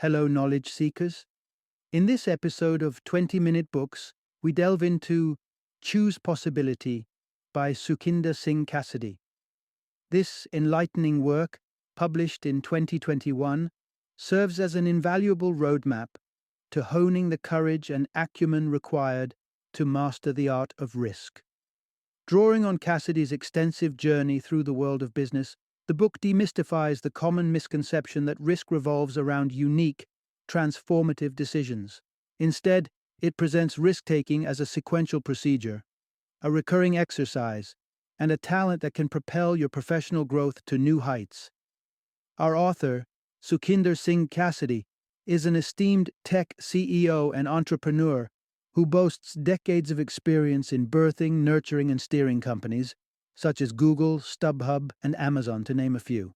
Hello, knowledge seekers. In this episode of 20-Minute Books, we delve into Choose Possibility by Sukhinder Singh Cassidy. This enlightening work, published in 2021, serves as an invaluable roadmap to honing the courage and acumen required to master the art of risk. Drawing on Cassidy's extensive journey through the world of business, the book demystifies the common misconception that risk revolves around unique, transformative decisions. Instead, it presents risk-taking as a sequential procedure, a recurring exercise, and a talent that can propel your professional growth to new heights. Our author, Sukhinder Singh Cassidy, is an esteemed tech CEO and entrepreneur who boasts decades of experience in birthing, nurturing, and steering companies, such as Google, StubHub, and Amazon, to name a few.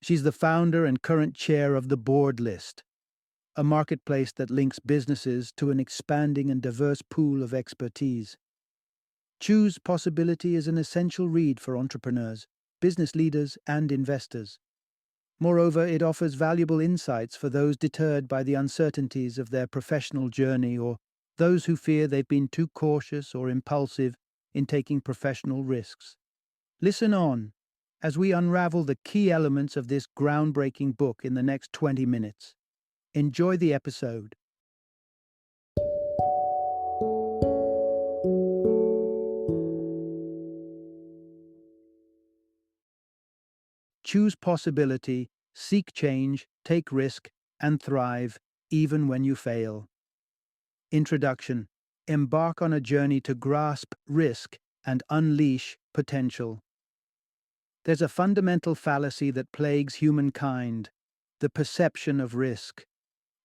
She's the founder and current chair of the Board List, a marketplace that links businesses to an expanding and diverse pool of expertise. Choose Possibility is an essential read for entrepreneurs, business leaders, and investors. Moreover, it offers valuable insights for those deterred by the uncertainties of their professional journey or those who fear they've been too cautious or impulsive in taking professional risks. Listen on as we unravel the key elements of this groundbreaking book in the next 20 minutes. Enjoy the episode. Choose possibility, seek change, take risk, and thrive, even when you fail. Introduction. Embark on a journey to grasp risk and unleash potential. There's a fundamental fallacy that plagues humankind: the perception of risk.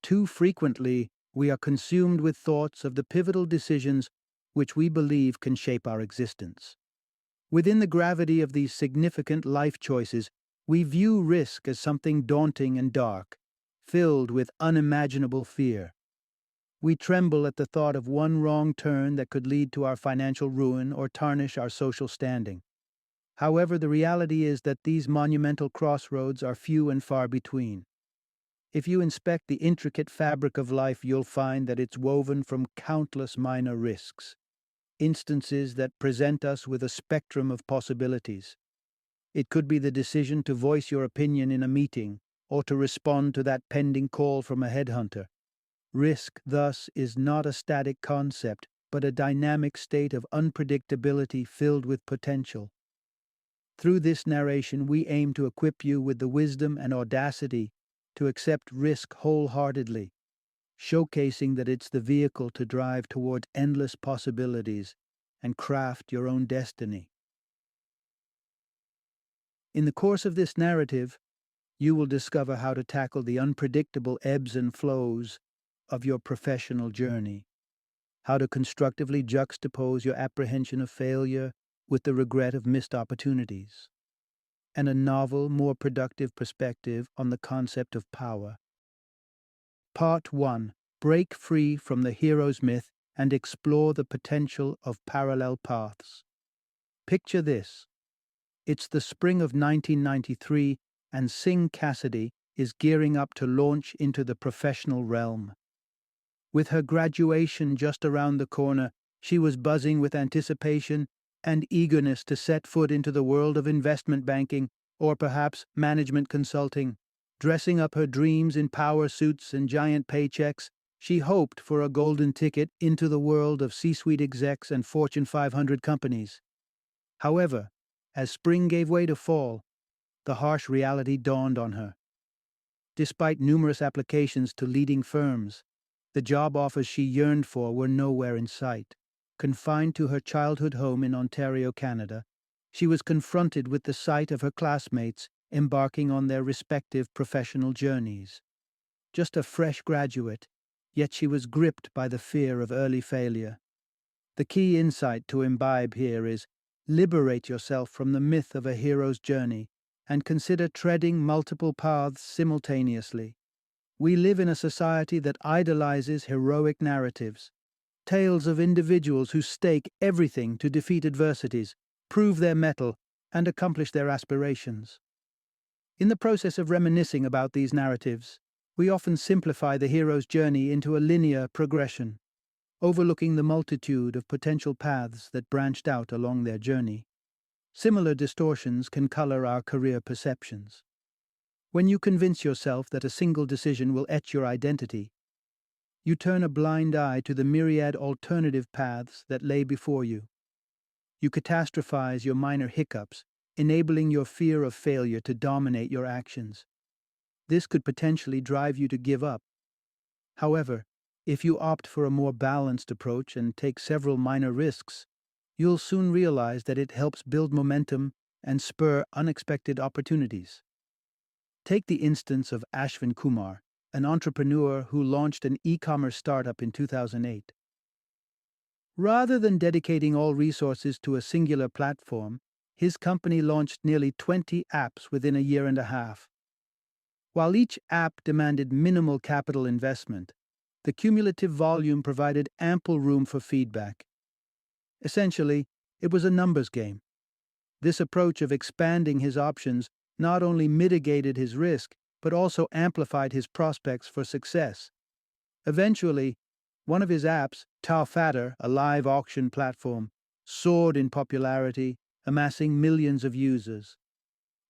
Too frequently, we are consumed with thoughts of the pivotal decisions which we believe can shape our existence. Within the gravity of these significant life choices, we view risk as something daunting and dark, filled with unimaginable fear. We tremble at the thought of one wrong turn that could lead to our financial ruin or tarnish our social standing. However, the reality is that these monumental crossroads are few and far between. If you inspect the intricate fabric of life, you'll find that it's woven from countless minor risks, instances that present us with a spectrum of possibilities. It could be the decision to voice your opinion in a meeting or to respond to that pending call from a headhunter. Risk, thus, is not a static concept, but a dynamic state of unpredictability filled with potential. Through this narration, we aim to equip you with the wisdom and audacity to accept risk wholeheartedly, showcasing that it's the vehicle to drive toward endless possibilities and craft your own destiny. In the course of this narrative, you will discover how to tackle the unpredictable ebbs and flows of your professional journey, how to constructively juxtapose your apprehension of failure with the regret of missed opportunities, and a novel, more productive perspective on the concept of power. Part 1. Break free from the hero's myth and explore the potential of parallel paths. Picture this. It's the spring of 1993, and Singh Cassidy is gearing up to launch into the professional realm. With her graduation just around the corner, she was buzzing with anticipation and eagerness to set foot into the world of investment banking or perhaps management consulting. Dressing up her dreams in power suits and giant paychecks, she hoped for a golden ticket into the world of C-suite execs and Fortune 500 companies. However, as spring gave way to fall, the harsh reality dawned on her. Despite numerous applications to leading firms, the job offers she yearned for were nowhere in sight. Confined to her childhood home in Ontario, Canada, she was confronted with the sight of her classmates embarking on their respective professional journeys. Just a fresh graduate, yet she was gripped by the fear of early failure. The key insight to imbibe here is: liberate yourself from the myth of a hero's journey and consider treading multiple paths simultaneously. We live in a society that idolizes heroic narratives, tales of individuals who stake everything to defeat adversities, prove their mettle, and accomplish their aspirations. In the process of reminiscing about these narratives, We often simplify the hero's journey into a linear progression, overlooking the multitude of potential paths that branched out along their journey. Similar distortions can color our career perceptions. When you convince yourself that a single decision will etch your identity, you turn a blind eye to the myriad alternative paths that lay before you. You catastrophize your minor hiccups, enabling your fear of failure to dominate your actions. This could potentially drive you to give up. However, if you opt for a more balanced approach and take several minor risks, you'll soon realize that it helps build momentum and spur unexpected opportunities. Take the instance of Ashwin Kumar, an entrepreneur who launched an e-commerce startup in 2008. Rather than dedicating all resources to a singular platform, his company launched nearly 20 apps within a year and a half. While each app demanded minimal capital investment, the cumulative volume provided ample room for feedback. Essentially, it was a numbers game. This approach of expanding his options not only mitigated his risk, but also amplified his prospects for success. Eventually, one of his apps, Fatter, a live auction platform, soared in popularity, amassing millions of users.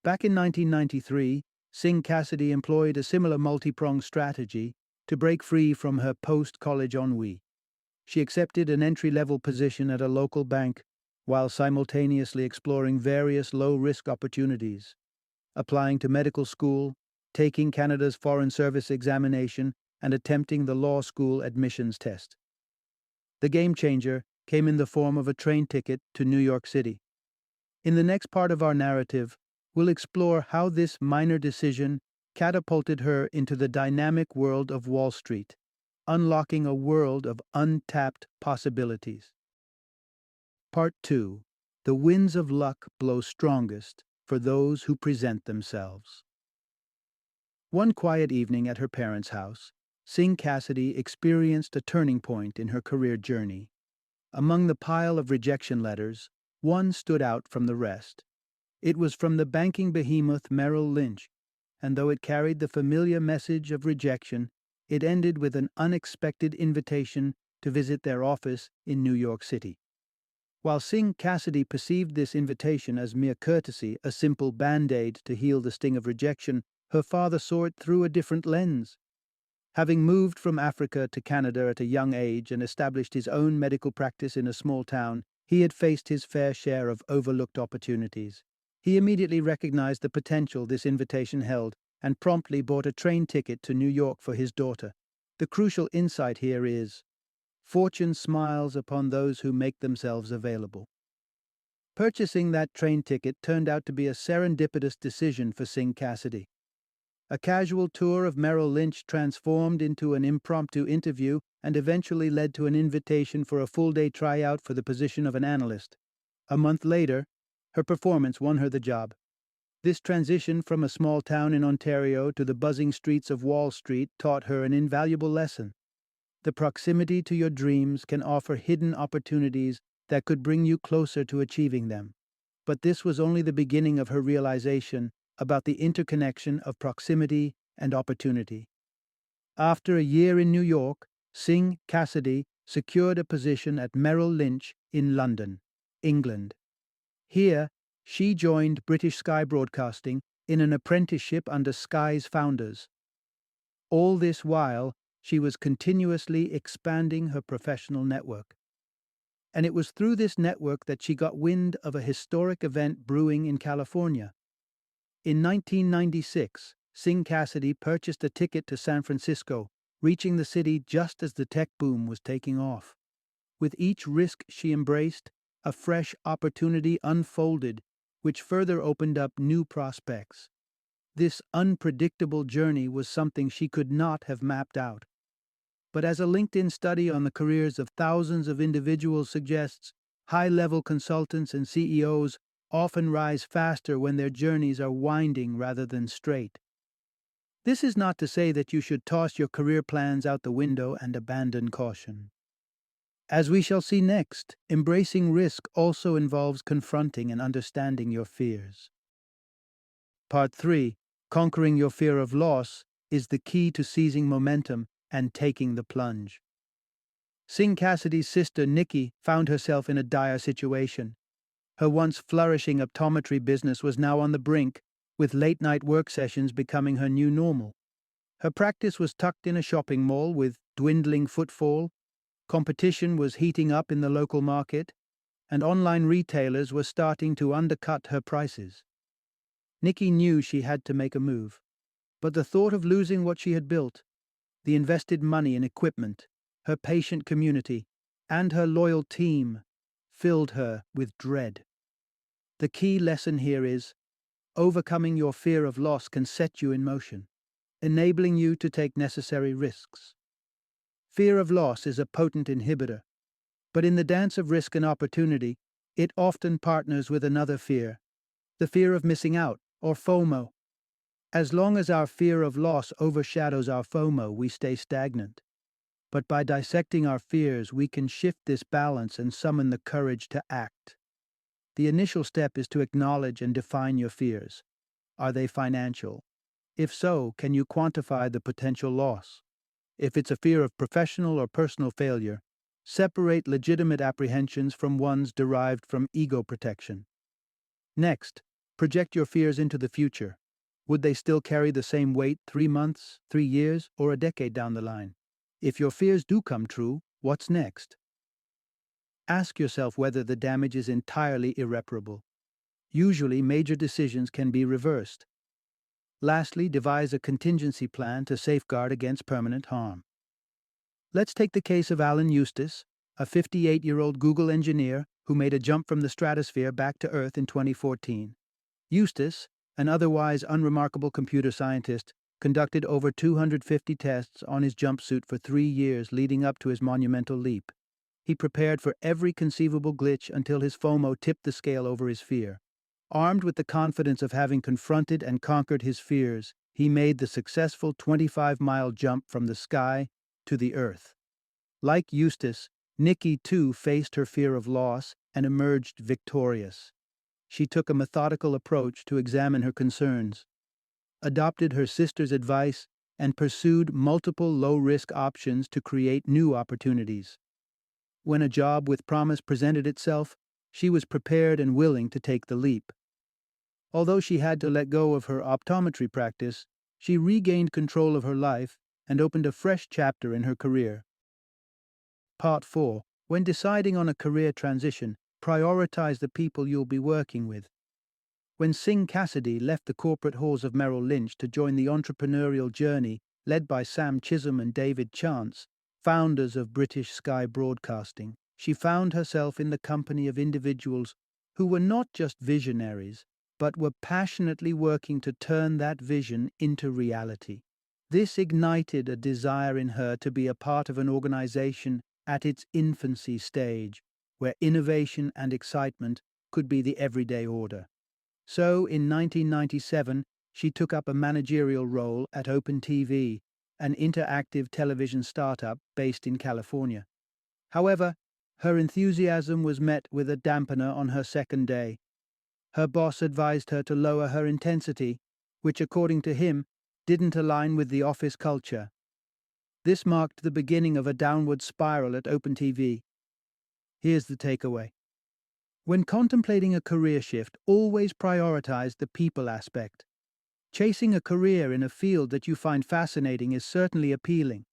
Back in 1993, Singh Cassidy employed a similar multi-pronged strategy to break free from her post-college ennui. She accepted an entry-level position at a local bank while simultaneously exploring various low-risk opportunities, applying to medical school, taking Canada's Foreign Service examination, and attempting the law school admissions test. The game changer came in the form of a train ticket to New York City. In the next part of our narrative, we'll explore how this minor decision catapulted her into the dynamic world of Wall Street, unlocking a world of untapped possibilities. Part 2. The winds of luck blow strongest for those who present themselves. One quiet evening at her parents' house, Singh Cassidy experienced a turning point in her career journey. Among the pile of rejection letters, one stood out from the rest. It was from the banking behemoth Merrill Lynch, and though it carried the familiar message of rejection, it ended with an unexpected invitation to visit their office in New York City. While Singh Cassidy perceived this invitation as mere courtesy, a simple band-aid to heal the sting of rejection, her father saw it through a different lens. Having moved from Africa to Canada at a young age and established his own medical practice in a small town, he had faced his fair share of overlooked opportunities. He immediately recognized the potential this invitation held and promptly bought a train ticket to New York for his daughter. The crucial insight here is, fortune smiles upon those who make themselves available. Purchasing that train ticket turned out to be a serendipitous decision for Singh Cassidy. A casual tour of Merrill Lynch transformed into an impromptu interview and eventually led to an invitation for a full-day tryout for the position of an analyst. A month later, her performance won her the job. This transition from a small town in Ontario to the buzzing streets of Wall Street taught her an invaluable lesson. The proximity to your dreams can offer hidden opportunities that could bring you closer to achieving them. But this was only the beginning of her realization about the interconnection of proximity and opportunity. After a year in New York, Singh Cassidy secured a position at Merrill Lynch in London, England. Here, she joined British Sky Broadcasting in an apprenticeship under Sky's founders. All this while, she was continuously expanding her professional network. And it was through this network that she got wind of a historic event brewing in California. In 1996, Singh Cassidy purchased a ticket to San Francisco, reaching the city just as the tech boom was taking off. With each risk she embraced, a fresh opportunity unfolded, which further opened up new prospects. This unpredictable journey was something she could not have mapped out. But as a LinkedIn study on the careers of thousands of individuals suggests, high-level consultants and CEOs often rise faster when their journeys are winding rather than straight. This is not to say that you should toss your career plans out the window and abandon caution. As we shall see next, embracing risk also involves confronting and understanding your fears. Part 3. Conquering your fear of loss is the key to seizing momentum and taking the plunge. Singh Cassidy's sister Nikki found herself in a dire situation. Her once flourishing optometry business was now on the brink, with late-night work sessions becoming her new normal. Her practice was tucked in a shopping mall with dwindling footfall, competition was heating up in the local market, and online retailers were starting to undercut her prices. Nikki knew she had to make a move, but the thought of losing what she had built, the invested money and equipment, her patient community, and her loyal team, filled her with dread. The key lesson here is, overcoming your fear of loss can set you in motion, enabling you to take necessary risks. Fear of loss is a potent inhibitor, but in the dance of risk and opportunity, it often partners with another fear, the fear of missing out, or FOMO. As long as our fear of loss overshadows our FOMO, we stay stagnant. But by dissecting our fears, we can shift this balance and summon the courage to act. The initial step is to acknowledge and define your fears. Are they financial? If so, can you quantify the potential loss? If it's a fear of professional or personal failure, separate legitimate apprehensions from ones derived from ego protection. Next, project your fears into the future. Would they still carry the same weight 3 months, 3 years, or a decade down the line? If your fears do come true, what's next? Ask yourself whether the damage is entirely irreparable. Usually, major decisions can be reversed. Lastly, devise a contingency plan to safeguard against permanent harm. Let's take the case of Alan Eustace, a 58-year-old Google engineer who made a jump from the stratosphere back to Earth in 2014. Eustace, an otherwise unremarkable computer scientist, conducted over 250 tests on his jumpsuit for 3 years leading up to his monumental leap. He prepared for every conceivable glitch until his FOMO tipped the scale over his fear. Armed with the confidence of having confronted and conquered his fears, he made the successful 25-mile jump from the sky to the earth. Like Eustace, Nikki too faced her fear of loss and emerged victorious. She took a methodical approach to examine her concerns, adopted her sister's advice, and pursued multiple low-risk options to create new opportunities. When a job with promise presented itself, she was prepared and willing to take the leap. Although she had to let go of her optometry practice, she regained control of her life and opened a fresh chapter in her career. Part 4. When deciding on a career transition, prioritize the people you'll be working with. When Singh Cassidy left the corporate halls of Merrill Lynch to join the entrepreneurial journey led by Sam Chisholm and David Chance, founders of British Sky Broadcasting, she found herself in the company of individuals who were not just visionaries, but were passionately working to turn that vision into reality. This ignited a desire in her to be a part of an organization at its infancy stage, where innovation and excitement could be the everyday order. So, in 1997, she took up a managerial role at OpenTV, an interactive television startup based in California. However, her enthusiasm was met with a dampener on her second day. Her boss advised her to lower her intensity, which, according to him, didn't align with the office culture. This marked the beginning of a downward spiral at OpenTV. Here's the takeaway. When contemplating a career shift, always prioritize the people aspect. Chasing a career in a field that you find fascinating is certainly appealing.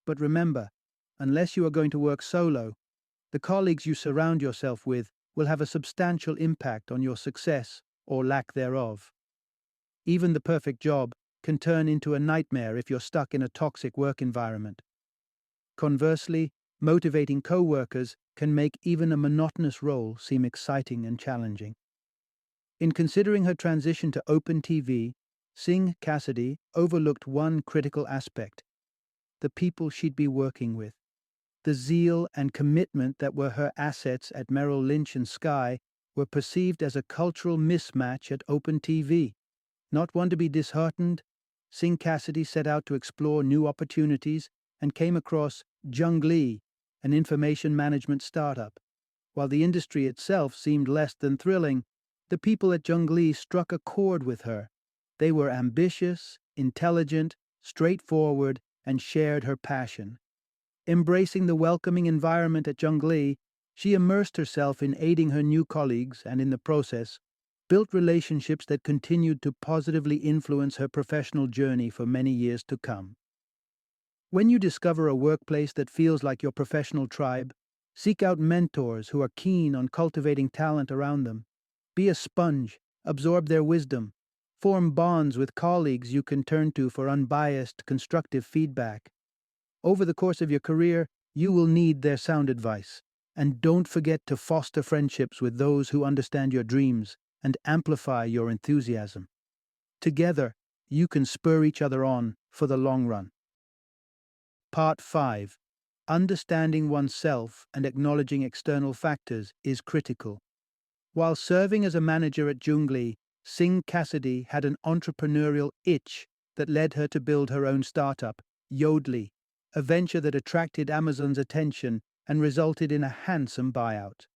But remember, unless you are going to work solo, the colleagues you surround yourself with will have a substantial impact on your success or lack thereof. Even the perfect job can turn into a nightmare if you're stuck in a toxic work environment. Conversely, motivating co-workers can make even a monotonous role seem exciting and challenging. In considering her transition to OpenTV, Singh Cassidy overlooked one critical aspect: the people she'd be working with. The zeal and commitment that were her assets at Merrill Lynch and Sky were perceived as a cultural mismatch at OpenTV. Not one to be disheartened, Singh Cassidy set out to explore new opportunities and came across Junglee, an information management startup. While the industry itself seemed less than thrilling, the people at Junglee struck a chord with her. They were ambitious, intelligent, straightforward, and shared her passion. Embracing the welcoming environment at Zhongli, she immersed herself in aiding her new colleagues and, in the process, built relationships that continued to positively influence her professional journey for many years to come. When you discover a workplace that feels like your professional tribe, seek out mentors who are keen on cultivating talent around them. Be a sponge, absorb their wisdom, form bonds with colleagues you can turn to for unbiased, constructive feedback. Over the course of your career, you will need their sound advice. And don't forget to foster friendships with those who understand your dreams and amplify your enthusiasm. Together, you can spur each other on for the long run. Part 5. Understanding oneself and acknowledging external factors is critical. While serving as a manager at Jungli, Singh Cassidy had an entrepreneurial itch that led her to build her own startup, Yodlee, a venture that attracted Amazon's attention and resulted in a handsome buyout.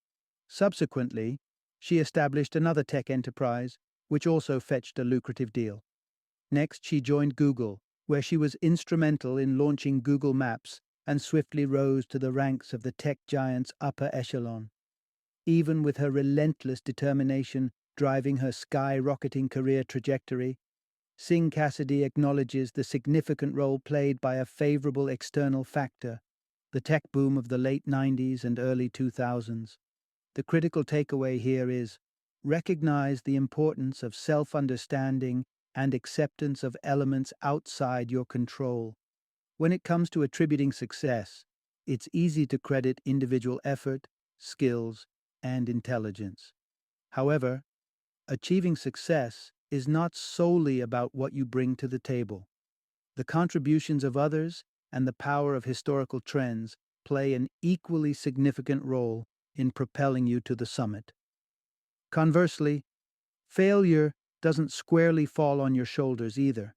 Subsequently, she established another tech enterprise, which also fetched a lucrative deal. Next, she joined Google, where she was instrumental in launching Google Maps and swiftly rose to the ranks of the tech giant's upper echelon. Even with her relentless determination driving her skyrocketing career trajectory, Singh Cassidy acknowledges the significant role played by a favorable external factor, the tech boom of the late 90s and early 2000s. The critical takeaway here is recognize the importance of self-understanding and acceptance of elements outside your control. When it comes to attributing success, it's easy to credit individual effort, skills, and intelligence. However, achieving success is not solely about what you bring to the table. The contributions of others and the power of historical trends play an equally significant role in propelling you to the summit. Conversely, failure doesn't squarely fall on your shoulders either.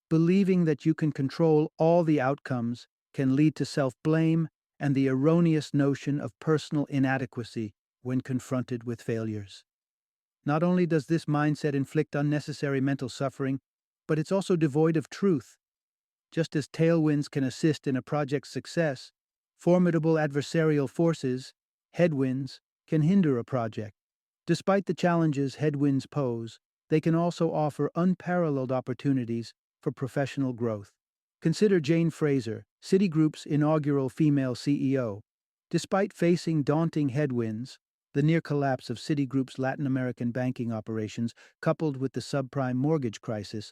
Believing that you can control all the outcomes can lead to self-blame and the erroneous notion of personal inadequacy when confronted with failures. Not only does this mindset inflict unnecessary mental suffering, but it's also devoid of truth. Just as tailwinds can assist in a project's success, formidable adversarial forces, headwinds, can hinder a project. Despite the challenges headwinds pose, they can also offer unparalleled opportunities for professional growth. Consider Jane Fraser, Citigroup's inaugural female CEO. Despite facing daunting headwinds, the near collapse of Citigroup's Latin American banking operations, coupled with the subprime mortgage crisis,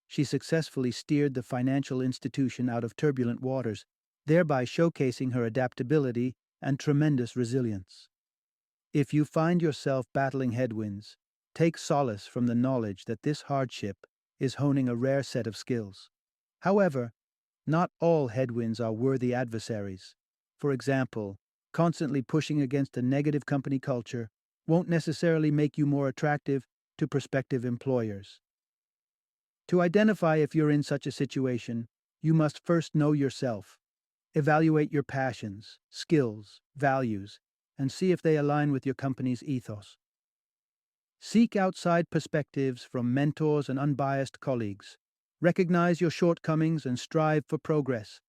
she successfully steered the financial institution out of turbulent waters, thereby showcasing her adaptability and tremendous resilience. If you find yourself battling headwinds, take solace from the knowledge that this hardship is honing a rare set of skills. However, not all headwinds are worthy adversaries. For example, constantly pushing against a negative company culture won't necessarily make you more attractive to prospective employers. To identify if you're in such a situation, you must first know yourself. Evaluate your passions, skills, values, and see if they align with your company's ethos. Seek outside perspectives from mentors and unbiased colleagues. Recognize your shortcomings and strive for progress.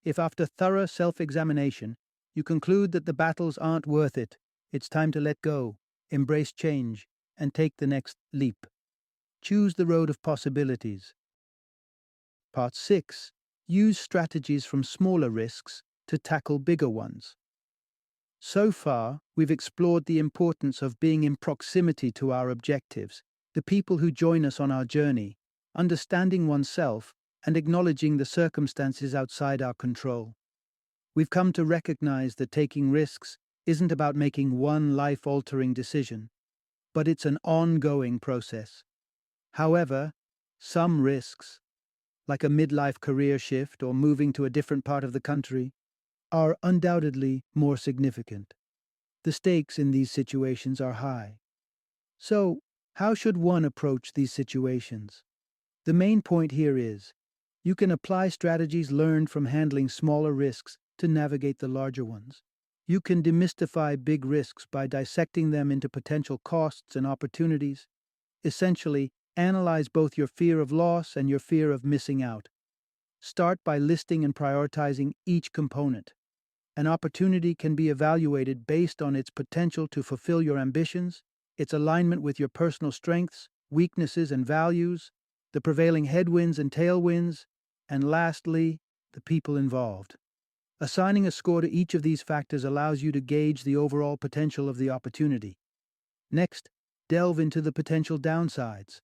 If after thorough self-examination, you conclude that the battles aren't worth it, it's time to let go, embrace change, and take the next leap. Choose the road of possibilities. Part 6. Use strategies from smaller risks to tackle bigger ones. So far, we've explored the importance of being in proximity to our objectives, the people who join us on our journey, understanding oneself, and acknowledging the circumstances outside our control. We've come to recognize that taking risks isn't about making one life-altering decision, but it's an ongoing process. However, some risks, like a midlife career shift or moving to a different part of the country, are undoubtedly more significant. The stakes in these situations are high. So, how should one approach these situations? The main point here is, you can apply strategies learned from handling smaller risks to navigate the larger ones. You can demystify big risks by dissecting them into potential costs and opportunities. Essentially, analyze both your fear of loss and your fear of missing out, Start by listing and prioritizing each component. An opportunity can be evaluated based on its potential to fulfill your ambitions, its alignment with your personal strengths, weaknesses, and values, the prevailing headwinds and tailwinds, and lastly, the people involved. Assigning a score to each of these factors allows you to gauge the overall potential of the opportunity. Next, delve into the potential downsides.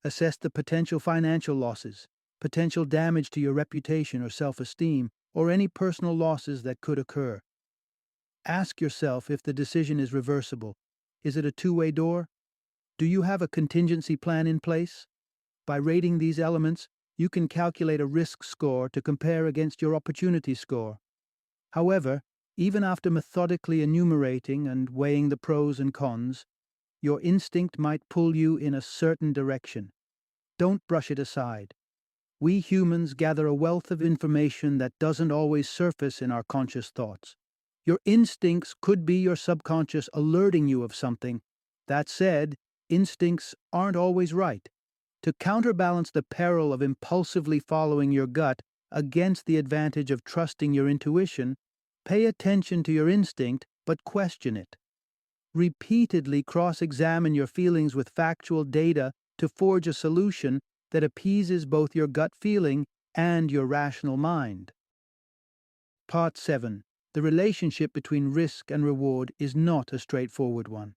Assess the potential financial losses, potential damage to your reputation or self-esteem, or any personal losses that could occur. Ask yourself if the decision is reversible. Is it a two-way door? Do you have a contingency plan in place? By rating these elements, you can calculate a risk score to compare against your opportunity score. However, even after methodically enumerating and weighing the pros and cons, your instinct might pull you in a certain direction. Don't brush it aside. We humans gather a wealth of information that doesn't always surface in our conscious thoughts. Your instincts could be your subconscious alerting you of something. That said, instincts aren't always right. To counterbalance the peril of impulsively following your gut against the advantage of trusting your intuition, pay attention to your instinct but question it. Repeatedly cross-examine your feelings with factual data to forge a solution that appeases both your gut feeling and your rational mind. Part 7. The relationship between risk and reward is not a straightforward one.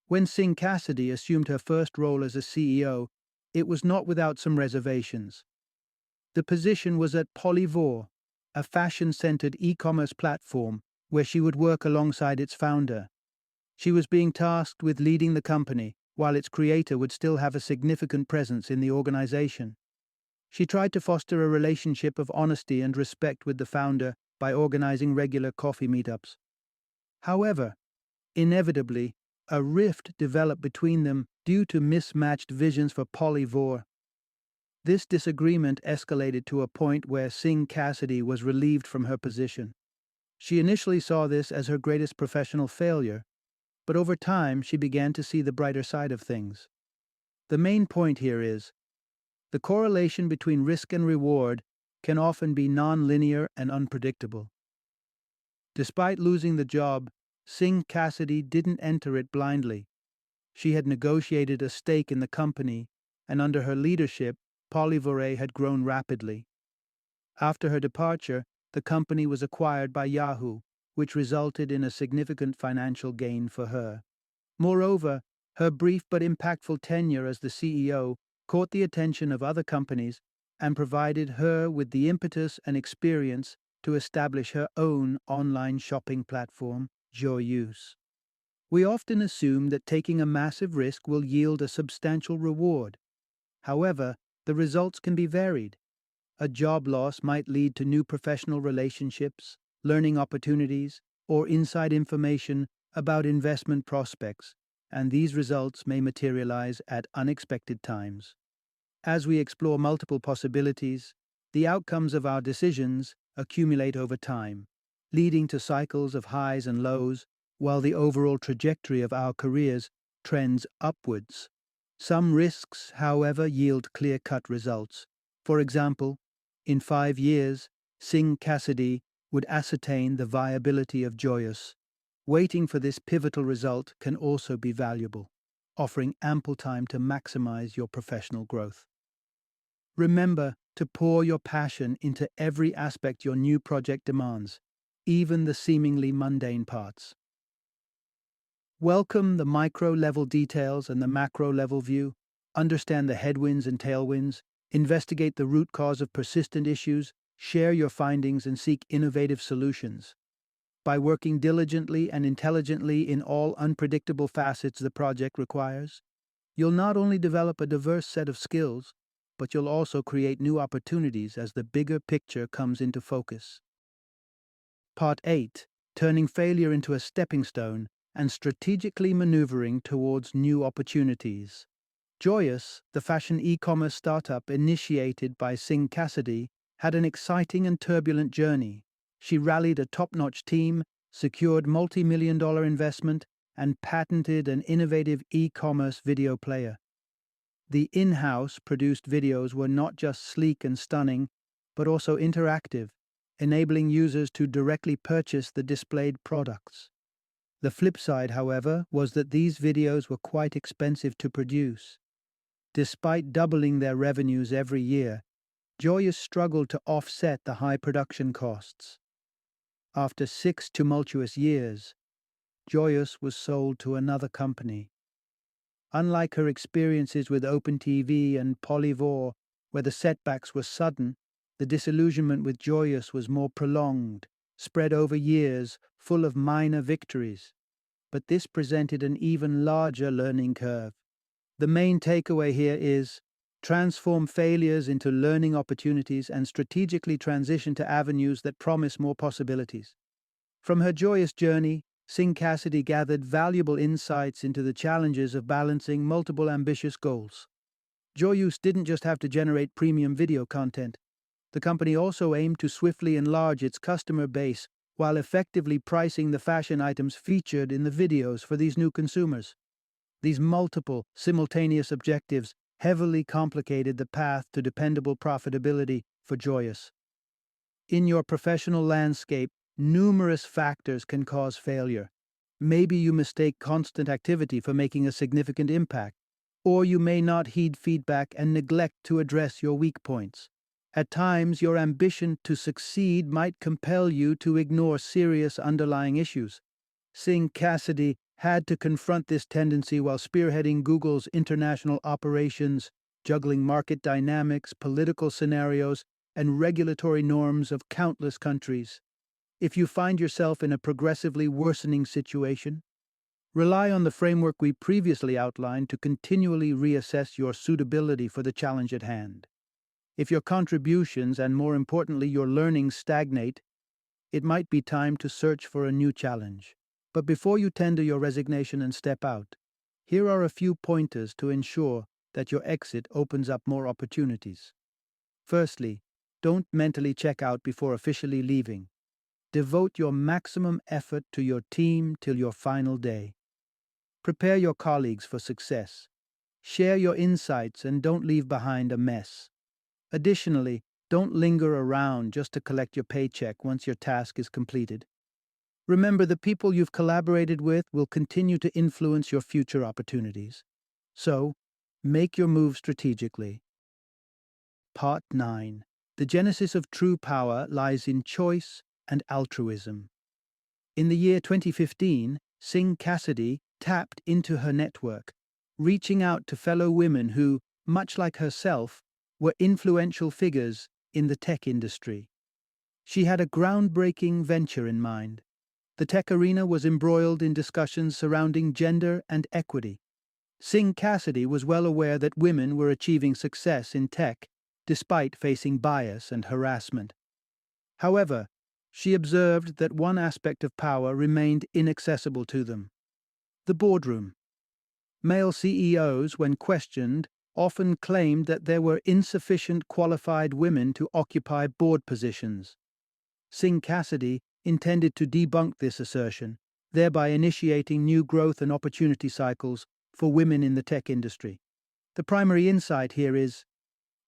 When Singh Cassidy assumed her first role as a CEO, it was not without some reservations. The position was at Polyvore, a fashion-centered e-commerce platform where she would work alongside its founder. She was being tasked with leading the company, while its creator would still have a significant presence in the organization. She tried to foster a relationship of honesty and respect with the founder by organizing regular coffee meetups. However, inevitably, a rift developed between them due to mismatched visions for Polyvore. This disagreement escalated to a point where Singh Cassidy was relieved from her position. She initially saw this as her greatest professional failure, but over time she began to see the brighter side of things. The main point here is, the correlation between risk and reward can often be non-linear and unpredictable. Despite losing the job, Singh Cassidy didn't enter it blindly. She had negotiated a stake in the company, and under her leadership, Polyvore had grown rapidly. After her departure, the company was acquired by Yahoo, which resulted in a significant financial gain for her. Moreover, her brief but impactful tenure as the CEO caught the attention of other companies and provided her with the impetus and experience to establish her own online shopping platform, Joyeuse. We often assume that taking a massive risk will yield a substantial reward. However, the results can be varied. A job loss might lead to new professional relationships, learning opportunities, or inside information about investment prospects, and these results may materialize at unexpected times. As we explore multiple possibilities, the outcomes of our decisions accumulate over time, leading to cycles of highs and lows, while the overall trajectory of our careers trends upwards. Some risks, however, yield clear-cut results. For example, in 5 years, Singh Cassidy would ascertain the viability of Joyeuse. Waiting for this pivotal result can also be valuable, offering ample time to maximize your professional growth. Remember to pour your passion into every aspect your new project demands, even the seemingly mundane parts. Welcome the micro-level details and the macro-level view. Understand the headwinds and tailwinds. Investigate the root cause of persistent issues. Share your findings and seek innovative solutions. By working diligently and intelligently in all unpredictable facets the project requires, you'll not only develop a diverse set of skills, but you'll also create new opportunities as the bigger picture comes into focus. Part 8. Turning failure into a stepping stone and strategically maneuvering towards new opportunities. Joyeuse, the fashion e-commerce startup initiated by Singh Cassidy, had an exciting and turbulent journey. She rallied a top-notch team, secured multi-million-dollar investment, and patented an innovative e-commerce video player. The in-house produced videos were not just sleek and stunning, but also interactive, enabling users to directly purchase the displayed products. The flip side, however, was that these videos were quite expensive to produce. Despite doubling their revenues every year, Joyous struggled to offset the high production costs. After 6 tumultuous years, Joyous was sold to another company. Unlike her experiences with OpenTV and Polyvore, where the setbacks were sudden, the disillusionment with Joyous was more prolonged, spread over years, full of minor victories. But this presented an even larger learning curve. The main takeaway here is transform failures into learning opportunities and strategically transition to avenues that promise more possibilities. From her joyous journey, Singh Cassidy gathered valuable insights into the challenges of balancing multiple ambitious goals. Joyous didn't just have to generate premium video content. The company also aimed to swiftly enlarge its customer base while effectively pricing the fashion items featured in the videos for these new consumers. These multiple, simultaneous objectives heavily complicated the path to dependable profitability for Joyous. In your professional landscape, numerous factors can cause failure. Maybe you mistake constant activity for making a significant impact, or you may not heed feedback and neglect to address your weak points. At times, your ambition to succeed might compel you to ignore serious underlying issues. Singh Cassidy had to confront this tendency while spearheading Google's international operations, juggling market dynamics, political scenarios, and regulatory norms of countless countries. If you find yourself in a progressively worsening situation, rely on the framework we previously outlined to continually reassess your suitability for the challenge at hand. If your contributions and, more importantly, your learning stagnate, it might be time to search for a new challenge. But before you tender your resignation and step out, here are a few pointers to ensure that your exit opens up more opportunities. Firstly, don't mentally check out before officially leaving. Devote your maximum effort to your team till your final day. Prepare your colleagues for success. Share your insights and don't leave behind a mess. Additionally, don't linger around just to collect your paycheck once your task is completed. Remember, the people you've collaborated with will continue to influence your future opportunities. So, make your move strategically. Part 9. The genesis of true power lies in choice and altruism. In the year 2015, Singh Cassidy tapped into her network, reaching out to fellow women who, much like herself, were influential figures in the tech industry. She had a groundbreaking venture in mind. The tech arena was embroiled in discussions surrounding gender and equity. Singh Cassidy was well aware that women were achieving success in tech despite facing bias and harassment. However, she observed that one aspect of power remained inaccessible to them: the boardroom. Male CEOs, when questioned, often claimed that there were insufficient qualified women to occupy board positions. Singh Cassidy intended to debunk this assertion, thereby initiating new growth and opportunity cycles for women in the tech industry. The primary insight here is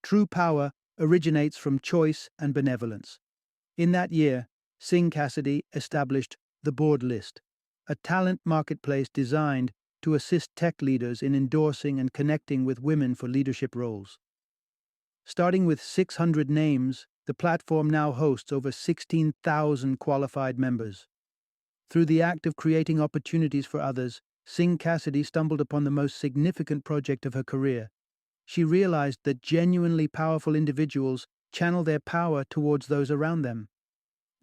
true power originates from choice and benevolence. In that year, Singh Cassidy established the Board List, a talent marketplace designed to assist tech leaders in endorsing and connecting with women for leadership roles. Starting with 600 names, the platform now hosts over 16,000 qualified members. Through the act of creating opportunities for others, Singh Cassidy stumbled upon the most significant project of her career. She realized that genuinely powerful individuals channel their power towards those around them.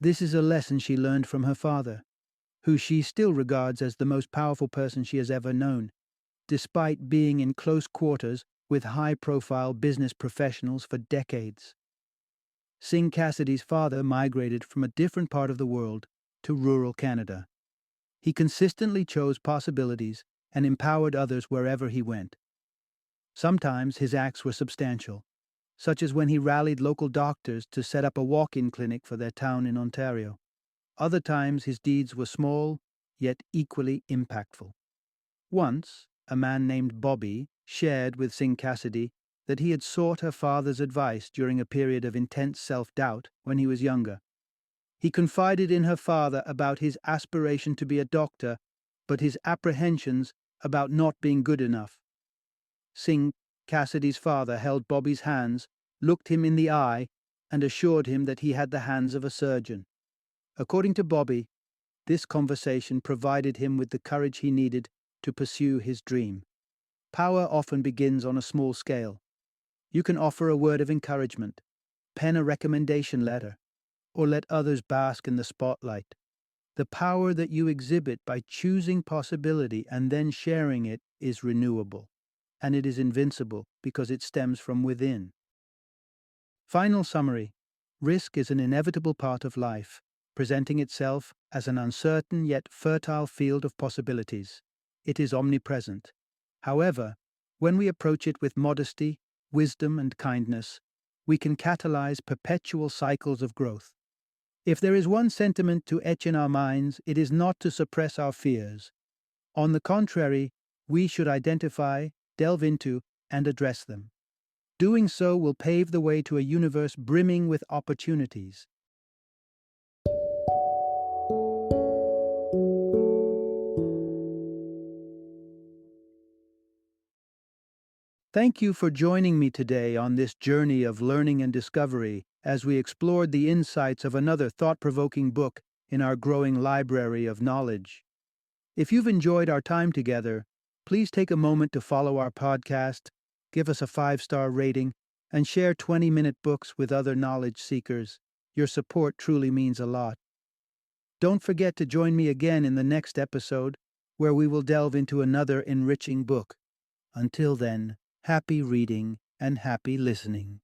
This is a lesson she learned from her father, who she still regards as the most powerful person she has ever known, despite being in close quarters with high-profile business professionals for decades. Singh Cassidy's father migrated from a different part of the world to rural Canada. He consistently chose possibilities and empowered others wherever he went. Sometimes his acts were substantial, such as when he rallied local doctors to set up a walk-in clinic for their town in Ontario. Other times his deeds were small, yet equally impactful. Once, a man named Bobby shared with Singh Cassidy that he had sought her father's advice during a period of intense self-doubt when he was younger. He confided in her father about his aspiration to be a doctor, but his apprehensions about not being good enough. Singh, Cassidy's father, held Bobby's hands, looked him in the eye, and assured him that he had the hands of a surgeon. According to Bobby, this conversation provided him with the courage he needed to pursue his dream. Power often begins on a small scale. You can offer a word of encouragement, pen a recommendation letter, or let others bask in the spotlight. The power that you exhibit by choosing possibility and then sharing it is renewable, and it is invincible because it stems from within. Final summary: risk is an inevitable part of life, presenting itself as an uncertain yet fertile field of possibilities. It is omnipresent. However, when we approach it with modesty, wisdom, and kindness, we can catalyze perpetual cycles of growth. If there is one sentiment to etch in our minds, it is not to suppress our fears. On the contrary, we should identify, delve into, and address them. Doing so will pave the way to a universe brimming with opportunities. Thank you for joining me today on this journey of learning and discovery as we explored the insights of another thought-provoking book in our growing library of knowledge. If you've enjoyed our time together, please take a moment to follow our podcast, give us a 5-star rating, and share 20-minute books with other knowledge seekers. Your support truly means a lot. Don't forget to join me again in the next episode, where we will delve into another enriching book. Until then, happy reading and happy listening.